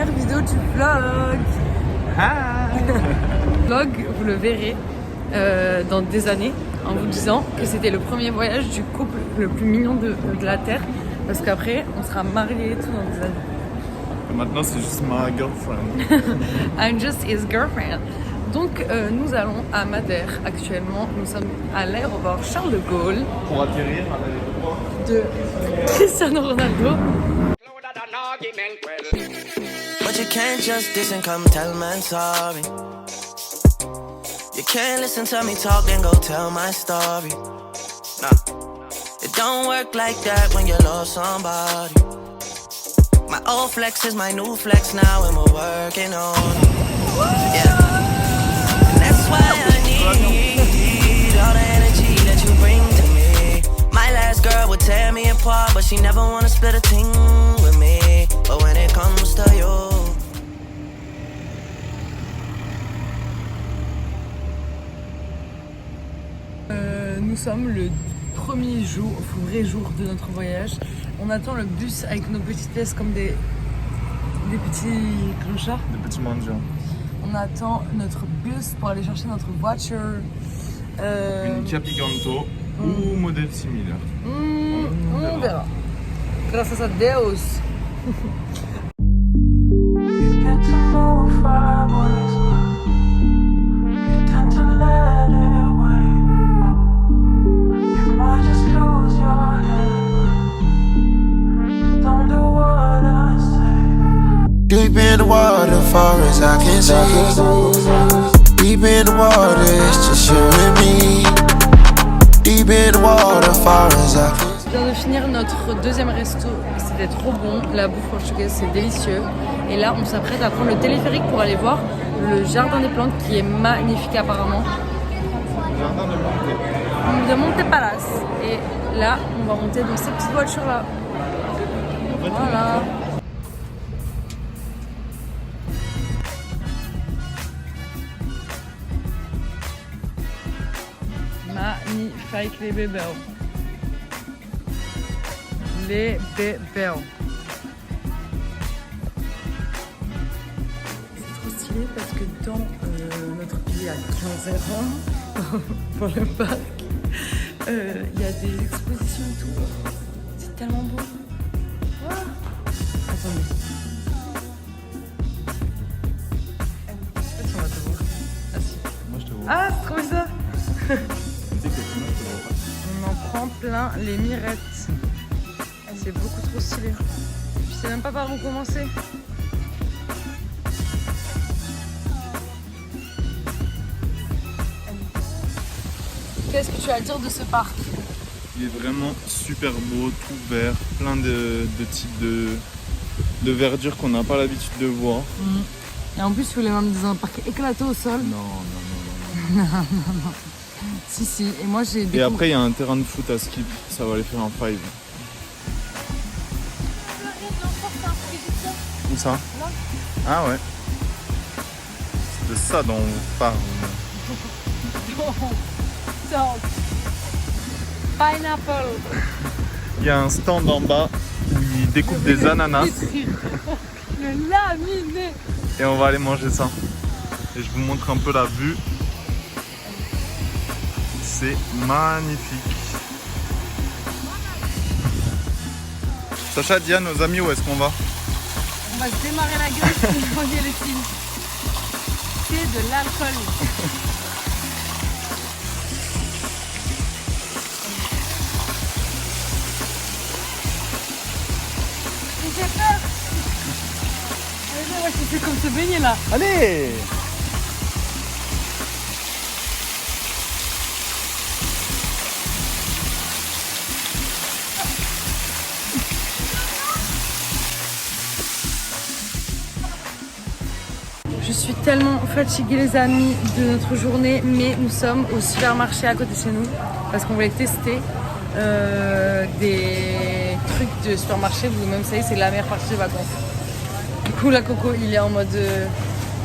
première vidéo du vlog. Vlog, vous le verrez dans des années en vous disant que c'était le premier voyage du couple le plus mignon de la Terre. Parce qu'après, on sera mariés et tout dans des années. Maintenant, c'est juste ma girlfriend. I'm just his girlfriend. Donc, nous allons à Madère actuellement. Nous sommes à l'aéroport Charles de Gaulle. Pour atterrir à l'aéroport de Cristiano Ronaldo. But you can't just diss and come tell man sorry. You can't listen to me talk, then go tell my story. Nah, it don't work like that when you love somebody. My old flex is my new flex now, and we're working on it. Yeah, and that's why I need all the energy that you bring to me. My last girl would tear me apart, but she never wanna split a thing with me. But when it comes to you, nous sommes le premier jour, vrai jour de notre voyage. On attend le bus avec nos petites pièces comme des petits clochards. Des petits mendiants. On attend notre bus pour aller chercher notre voiture. Une Kia Picanto ou modèle similaire. On verra. Graças a Deus. Deep in the water, far as I can see. Deep in the water, it's just you and me. Deep in the water, far as I can see. On vient de finir notre deuxième resto, c'était trop bon, la bouffe portugaise c'est délicieux. Et là on s'apprête à prendre le téléphérique pour aller voir le jardin des plantes qui est magnifique apparemment. Jardin de Monte. De Monte Palace. Et là on va monter dans ces petites voitures là. Voilà. Magnifique les bébés. Les bébés. C'est trop stylé parce que dans notre pays à 15 euros pour le parc, il y a des expositions et tout. C'est tellement beau. Wow. Attendez. Je sais pas si on va te voir. Ah si. Moi, je te vois. Ah, c'est trop bizarre. On en prend plein les mirettes. C'est beaucoup trop stylé. Je sais même pas par où commencer. Qu'est-ce que tu as à dire de ce parc? Il est vraiment super beau, tout vert, plein de types de verdure qu'on n'a pas l'habitude de voir. Et en plus, tu voulais m'emmener dans un parc éclaté au sol. Non. Non. Si. Et moi, j'ai Et après, il y a un terrain de foot à skip. Ça va aller faire un five. Où ça? Là. Ah ouais. C'est de ça dont on parle. Pineapple. Il y a un stand en bas où ils découpent des ananas. Le laminé. Et on va aller manger ça. Et je vous montre un peu la vue. C'est magnifique. Sacha, Diane, nos amis, où est-ce qu'on va? On va se démarrer la gueule pour envoyer les films. C'est de l'alcool. J'ai peur. Allez, moi je fais comme se baigner là. Allez! Je suis tellement fatiguée les amis de notre journée, mais nous sommes au supermarché à côté de chez nous parce qu'on voulait tester des trucs de supermarché. Vous-même savez, c'est la meilleure partie des vacances. Du coup, la Coco, il est en mode...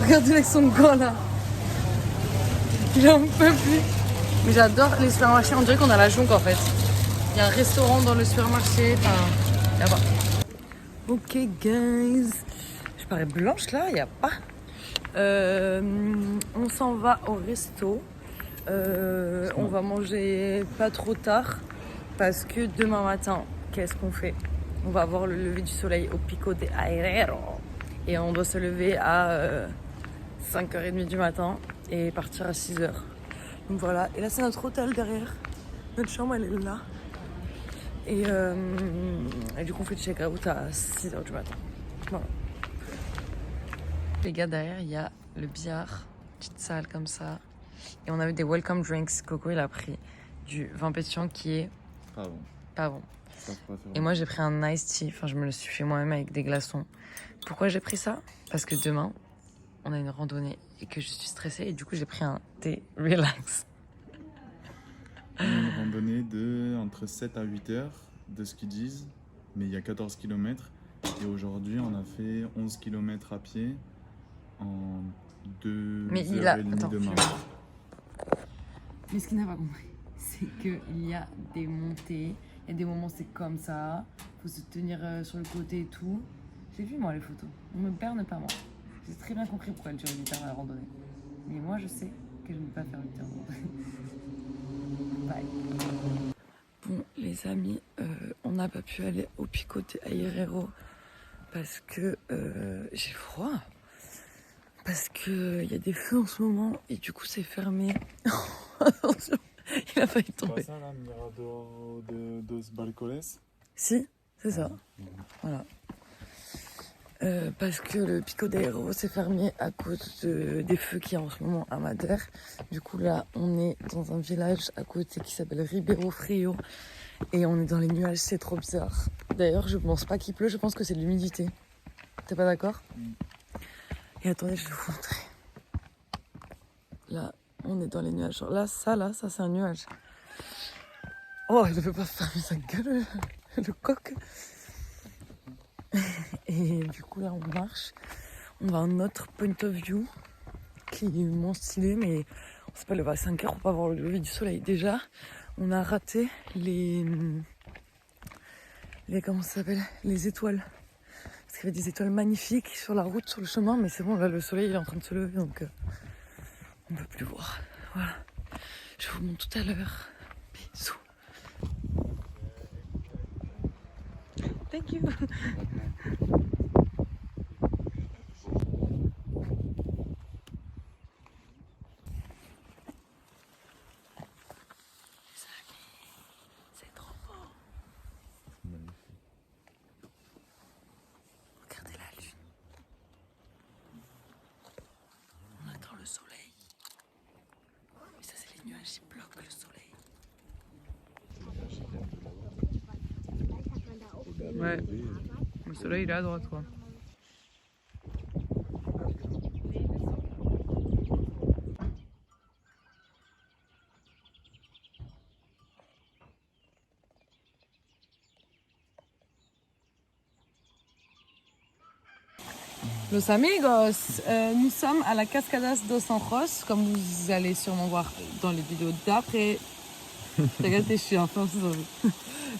Regardez avec son gant là. Il en peut plus. Mais j'adore les supermarchés, on dirait qu'on a la jonque en fait. Il y a un restaurant dans le supermarché, enfin... là-bas. Ok guys, je sais paraît blanche là, il n'y a pas. On s'en va au resto. On va manger pas trop tard parce que demain matin, qu'est-ce qu'on fait? On va voir le lever du soleil au Pico de Airero et on doit se lever à 5h30 du matin et partir à 6h. Donc voilà, et là c'est notre hôtel derrière. Notre chambre elle est là. Et du coup on fait le check-out à 6h du matin. Voilà. Les gars, derrière il y a le billard, petite salle comme ça. Et on avait des welcome drinks. Coco il a pris du vin pétillant qui est pas bon. Et moi j'ai pris un iced tea, enfin je me le suis fait moi-même avec des glaçons. Pourquoi j'ai pris ça? Parce que demain on a une randonnée et que je suis stressée et du coup j'ai pris un thé relax. Une randonnée de entre 7 à 8 heures de ce qu'ils disent, mais il y a 14 km et aujourd'hui on a fait 11 km à pied en 2 heures et demie de marche. Mais ce qu'il n'a pas compris, c'est qu'il y a des montées, il y a des moments c'est comme ça, faut se tenir sur le côté et tout. J'ai vu moi les photos, on me berne pas moi. J'ai très bien compris pourquoi elle dure 8 heures à la randonnée. Mais moi je sais que je ne peux pas faire 8 heures de randonnée. Bye. Bon les amis, on n'a pas pu aller au Pico de Airero parce que j'ai froid. Parce qu'il y a des feux en ce moment et du coup c'est fermé. Attention, il a failli tomber. C'est pas ça là, Mirador de dos Balcones? Si, c'est ça. Voilà. Parce que le Pico de Airero s'est fermé à cause des feux qu'il y a en ce moment à Madère. Du coup là on est dans un village à côté qui s'appelle Ribeiro Frio. Et on est dans les nuages, c'est trop bizarre. D'ailleurs je pense pas qu'il pleut, je pense que c'est de l'humidité. T'es pas d'accord? Et attendez, je vais vous montrer. Là, on est dans les nuages. Genre là, ça c'est un nuage. Oh, il ne peut pas fermer sa gueule, le coq. Et du coup, là, on marche. On va à un autre point of view qui est moins stylé, mais on s'est pas levé à 5h pour pas voir le lever du soleil. Déjà, on a raté les comment ça s'appelle? Les étoiles. Parce qu'il y avait des étoiles magnifiques sur la route, sur le chemin, mais c'est bon, là le soleil il est en train de se lever, donc on ne peut plus voir. Voilà, je vous montre tout à l'heure. Bisous. Thank you. C'est trop beau. Regardez la lune. On attend le soleil. Mais ça, c'est les nuages qui bloquent le soleil. Ouais. Le soleil, il est à droite, quoi. Los amigos, nous sommes à la Cascadas dos Anjos, comme vous allez sûrement voir dans les vidéos d'après. Regardez, je suis influenceuse.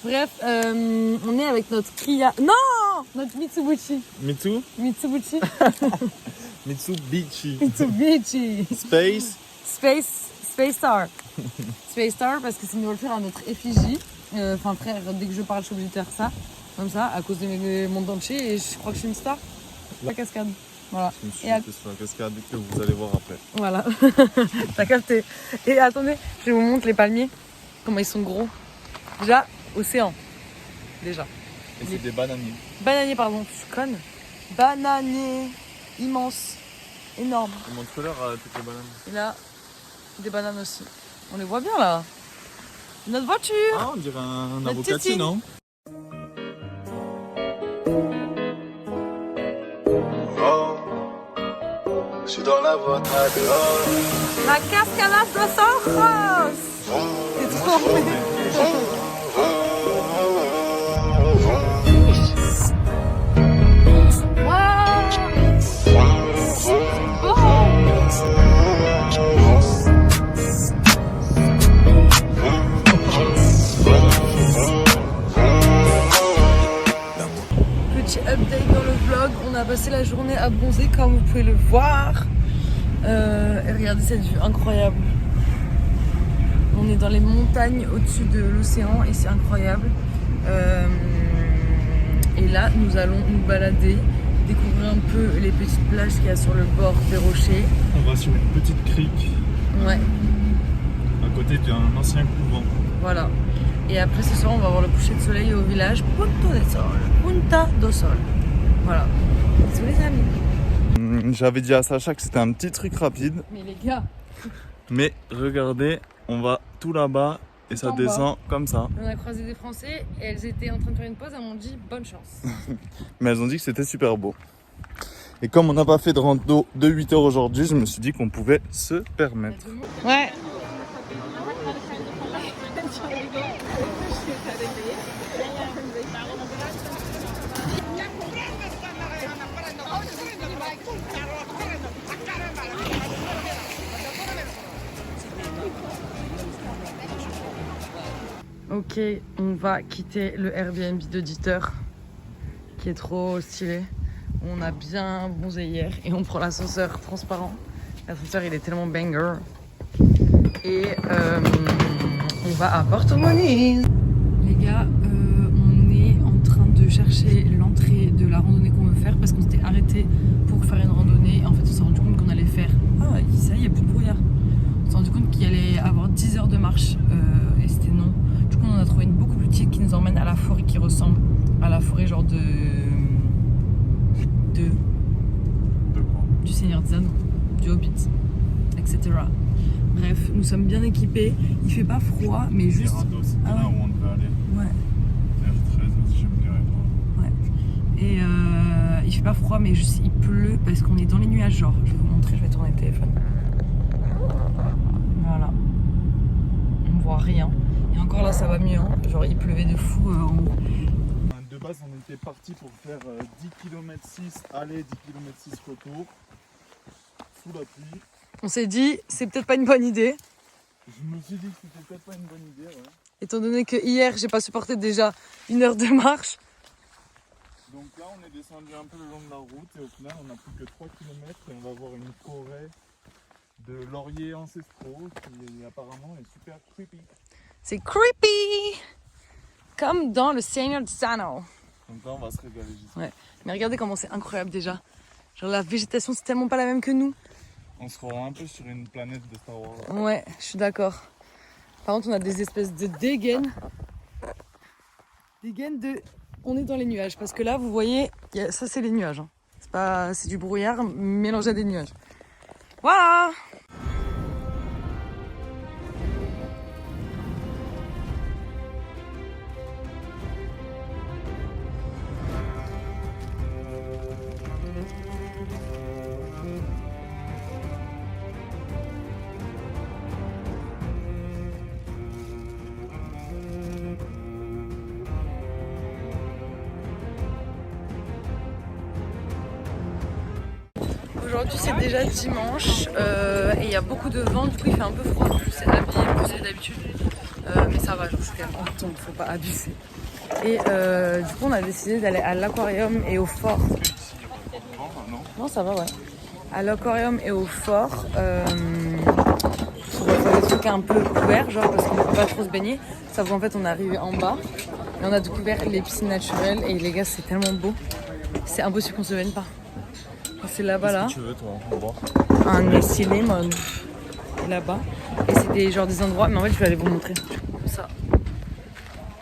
Bref, on est avec notre Kia. Non, notre Mitsubishi. Mitsubishi. Mitsubishi. Mitsubishi. Space Star. Space Star parce que c'est une voiture à notre effigie. Enfin frère, dès que je parle, je suis obligée de faire ça, comme ça, à cause de mes mondes entiers et je crois que je suis une star. La cascade. Voilà. Je me suis jeté sur la cascade que vous allez voir après. Voilà. T'as capté. Et attendez, je vous montre les palmiers. Comment ils sont gros. Déjà, océan. Déjà. Et c'est des bananiers. Bananiers, pardon. Je suis conne. Bananiers. Immenses. Énormes. Montre-leur toutes les bananes. Et là, des bananes aussi. On les voit bien là. Notre voiture. Ah, on dirait un Notre avocatier, titi. non? Je suis dans la voie dehors. La Cascadas dos Anjos. C'est trop bien. petit update dans le vlog. On a passé la journée à bronzer comme vous pouvez le voir. Et regardez cette vue incroyable. On est dans les montagnes au-dessus de l'océan et c'est incroyable. Et là, nous allons nous balader, découvrir un peu les petites plages qu'il y a sur le bord des rochers. On va sur une petite crique. Ouais. À côté d'un ancien couvent. Voilà. Et après ce soir, on va voir le coucher de soleil au village Punta do Sol. Voilà. Bisous les amis. J'avais dit à Sacha que c'était un petit truc rapide. Mais les gars, Mais regardez, on va tout là-bas et ça En bas. descend comme ça. on a croisé des Français et elles étaient en train de faire une pause. Elles m'ont dit bonne chance. Mais elles ont dit que c'était super beau. Et comme on n'a pas fait de rando de 8 heures aujourd'hui, je me suis dit qu'on pouvait se permettre. Ouais. Ok, on va quitter le Airbnb d'auditeur qui est trop stylé. On a bien bronzé hier et on prend l'ascenseur transparent. L'ascenseur il est tellement banger. Et on va à Porto Moniz. Les gars, on est en train de chercher l'entrée de la randonnée qu'on veut faire parce qu'on s'était arrêté pour faire une randonnée. En fait, on s'est rendu compte qu'on allait faire. Ah, ça y est, il y a plus de brouillard. On s'est rendu compte qu'il allait avoir 10 heures de marche et c'était non. Du coup, on a trouvé une beaucoup plus petite qui nous emmène à la forêt qui ressemble à la forêt genre De quoi? du Seigneur des Anneaux, du Hobbit, etc. Bref, nous sommes bien équipés. Il fait pas froid, mais juste. C'était Ah là ouais. où on devait aller. Ouais. R13, je me dirais pas. Ouais. Et il fait pas froid, mais juste il pleut parce qu'on est dans les nuages. Genre, je vais vous montrer, je vais tourner le téléphone. Voilà. On voit rien. Et encore là, ça va mieux. Hein. Genre, il pleuvait de fou en haut. De base, on était parti pour faire 10 km 6 aller, 10 km 6 retour. Sous la pluie. On s'est dit, c'est peut-être pas une bonne idée. Je me suis dit que c'était peut-être pas une bonne idée. Ouais. Étant donné que hier, j'ai pas supporté déjà 1 heure de marche. Donc là, on est descendu un peu le long de la route et au final, on n'a plus que 3 km et on va voir une forêt de lauriers ancestraux qui apparemment est super creepy. C'est creepy! Comme dans le Seigneur des Anneaux. Donc là, on va se régaler juste. Ouais. Mais regardez comment c'est incroyable déjà. Genre la végétation, c'est tellement pas la même que nous. On se croit un peu sur une planète de Star Wars. Ouais, je suis d'accord. Par contre, on a des espèces de dégaines. Des gaines de... On est dans les nuages. Parce que là, vous voyez, ça c'est les nuages. Hein. C'est du brouillard mélangé à des nuages. Voilà! Aujourd'hui c'est déjà dimanche et il y a beaucoup de vent, du coup il fait un peu froid, en plus c'est habillé plus que d'habitude, mais ça va, je suis quand même en temps, faut pas abuser. Et du coup on a décidé d'aller à l'aquarium et au fort. Non ça va ouais. À l'aquarium et au fort pour faire des trucs un peu couverts, genre parce qu'on ne peut pas trop se baigner, sauf qu'en fait on est arrivé en bas et on a découvert les piscines naturelles et les gars c'est tellement beau, c'est impossible qu'on se baigne pas. C'est là-bas là. Qu'est-ce que tu veux toi? On va voir. Un Nessie Lemon là-bas. Et c'est des endroits, mais en fait je vais aller vous montrer. Comme ça.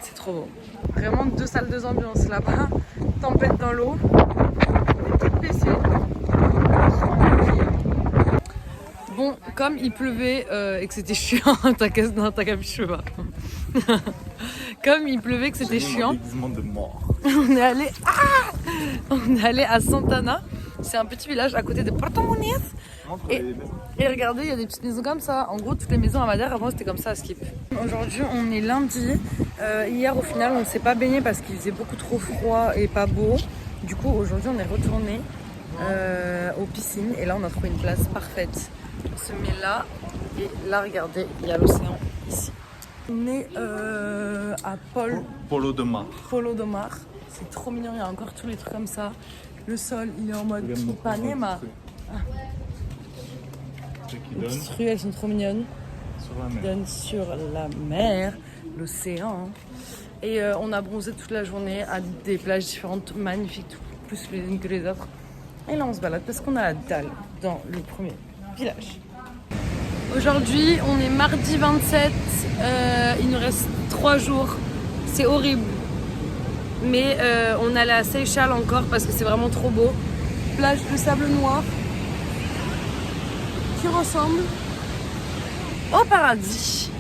C'est trop beau. Vraiment 2 salles de ambiance là-bas. Tempête dans l'eau. Des petites piscines. Bon, comme il pleuvait et que c'était chiant, t'as capuché pas. Comme il pleuvait que c'était chiant, De mort. on est allé à Santana. C'est un petit village à côté de Porto Moniz. Et regardez, il y a des petites maisons comme ça. En gros, toutes les maisons à Madère, avant, c'était comme ça à Skip. Aujourd'hui, on est lundi. Hier, au final, on ne s'est pas baigné parce qu'il faisait beaucoup trop froid et pas beau. Du coup, aujourd'hui, on est retourné aux piscines. Et là, on a trouvé une place parfaite. On se met là. Et là, regardez, il y a l'océan ici. On est à Polo de Mar. Polo do Mar. C'est trop mignon, il y a encore tous les trucs comme ça. Le sol, il est en mode Regarde mon Ipanema. Ce qui Les donne petites rues, elles sont trop mignonnes. sur la Qui mer. donnent sur la mer, l'océan. Et on a bronzé toute la journée à des plages différentes, magnifiques, plus les unes que les autres. Et là, on se balade parce qu'on a la dalle dans le premier village. Aujourd'hui, on est mardi 27. Il nous reste 3 jours. C'est horrible. Mais on allait à Seychelles encore parce que c'est vraiment trop beau. Plage de sable noir qui ressemble au paradis.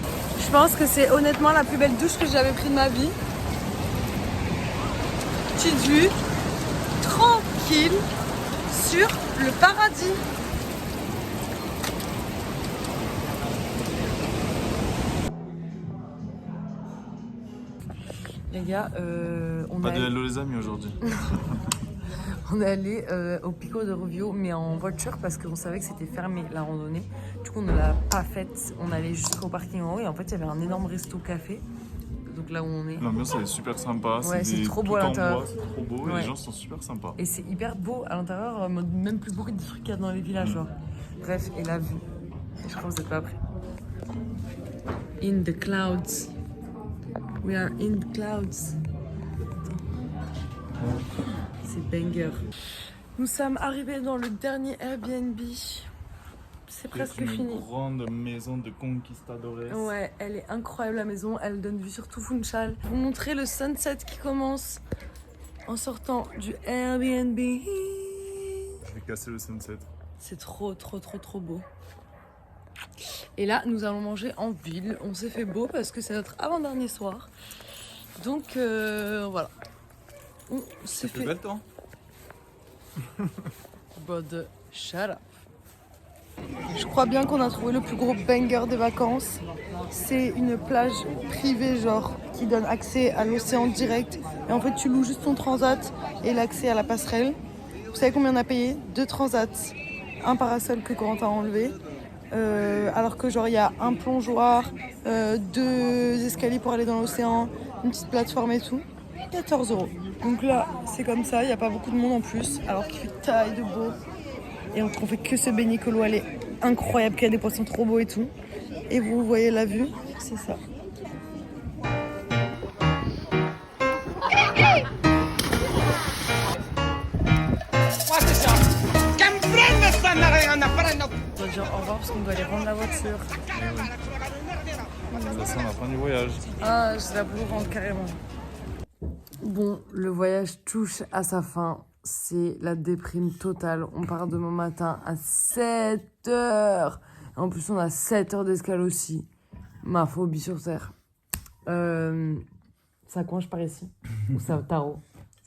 Je pense que c'est honnêtement la plus belle douche que j'avais prise de ma vie. Petite vue, tranquille, sur le paradis. Les gars, on Pas a... de hello les amis aujourd'hui. On est allé au Pico de Rovio, mais en voiture parce qu'on savait que c'était fermé la randonnée. Du coup, on ne l'a pas faite. On allait jusqu'au parking en haut et en fait, il y avait un énorme resto-café. Donc là où on est. L'ambiance elle est super sympa. Ouais, c'est des- trop beau tout à en l'intérieur. bois, C'est trop beau et Ouais. les gens sont super sympas. Et c'est hyper beau à l'intérieur, en mode même plus beau que des trucs qu'il y a dans les villages. Genre. Bref, et la vue. Et je crois que vous n'êtes pas prêts. In the clouds. We are in the clouds. C'est banger. Nous sommes arrivés dans le dernier Airbnb. C'est presque une fini. grande maison de conquistadores. Ouais, elle est incroyable la maison. Elle donne vue sur tout Funchal. Je vais vous montrer le sunset qui commence en sortant du Airbnb. Je vais casser le sunset. C'est trop beau. Et là, nous allons manger en ville. On s'est fait beau parce que c'est notre avant-dernier soir. Donc voilà. On s'est fait belle toi. beau de shut up. Je crois bien qu'on a trouvé le plus gros banger des vacances. C'est une plage privée genre qui donne accès à l'océan direct. Et en fait tu loues juste ton transat et l'accès à la passerelle. Vous savez combien on a payé? 2 transats, un parasol que Corentin a enlevé. Alors que genre il y a un plongeoir, 2 escaliers pour aller dans l'océan, une petite plateforme et tout. 14 €. Donc là c'est comme ça, il n'y a pas beaucoup de monde en plus alors qu'il fait taille de beau. Et on fait que se baigner, que l'eau elle est incroyable, qu'il y a des poissons trop beaux et tout. Et vous voyez la vue, c'est ça. On doit dire au revoir parce qu'on doit aller rendre la voiture. Ça sent la fin du voyage. Ah, je la vous rendre carrément. Bon, le voyage touche à sa fin. C'est la déprime totale. On part demain matin à 7h. En plus, on a 7 heures d'escale aussi. Ma phobie sur Terre. Ça coince par ici. Ou ça tarot.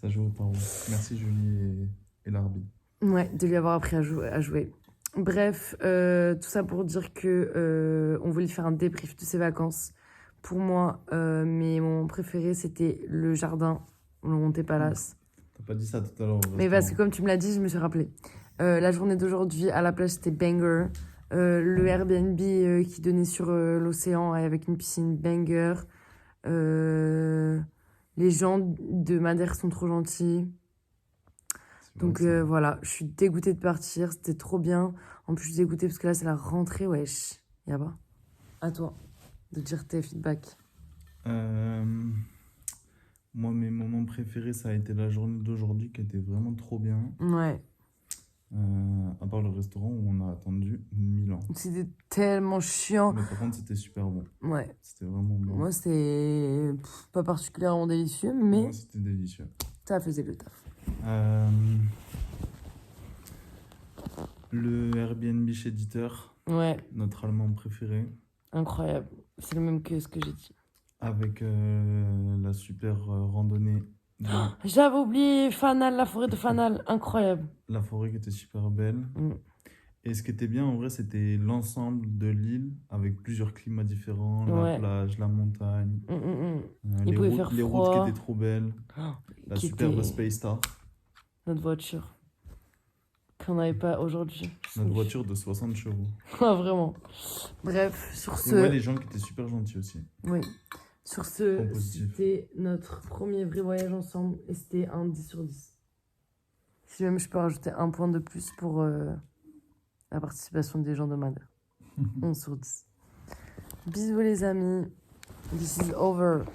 Ça joue au tarot. Merci Julie et l'arbitre. Ouais, de lui avoir appris à jouer. Bref, tout ça pour dire que on voulait faire un débrief de ses vacances. Pour moi, mes moments préférés, c'était le jardin, le Monte Palace. T'as pas dit ça tout à l'heure. Mais parce que comme tu me l'as dit, je me suis rappelé. La journée d'aujourd'hui à la plage, c'était banger. Le Airbnb qui donnait sur l'océan avec une piscine banger. Les gens de Madère sont trop gentils. Donc voilà, je suis dégoûtée de partir, c'était trop bien. En plus, je suis dégoûtée parce que là, c'est la rentrée, wesh. Y'a pas. À toi de dire tes feedbacks. Moi, mes moments préférés, ça a été la journée d'aujourd'hui qui était vraiment trop bien. Ouais, À part le restaurant où on a attendu 1000 ans. c'était tellement chiant. Mais par contre, c'était super bon. Ouais, C'était vraiment bon. moi, c'était pas particulièrement délicieux, mais Moi, c'était délicieux. ça faisait le taf. Le Airbnb chez Dieter, Ouais, notre allemand préféré, incroyable. C'est le même que ce que j'ai dit. avec la super randonnée de J'avais oublié Fanal, la forêt de Fanal, incroyable. la forêt qui était super belle. Mm. Et ce qui était bien, en vrai, c'était l'ensemble de l'île avec plusieurs climats différents, Ouais. la plage, la montagne, Il les pouvait routes, faire les routes froid. qui étaient trop belles, la Qui superbe était- Space Star, Notre voiture. Qu'on n'avait pas aujourd'hui. notre voiture de 60 chevaux. Ah, vraiment. Bref, sur Et ce. ouais, les gens qui étaient super gentils aussi. Oui. Sur ce, Point positif. c'était notre premier vrai voyage ensemble et c'était un 10 sur 10. Si même je peux rajouter un point de plus pour la participation des gens de Madère. 11 sur 10. Bisous les amis. This is over.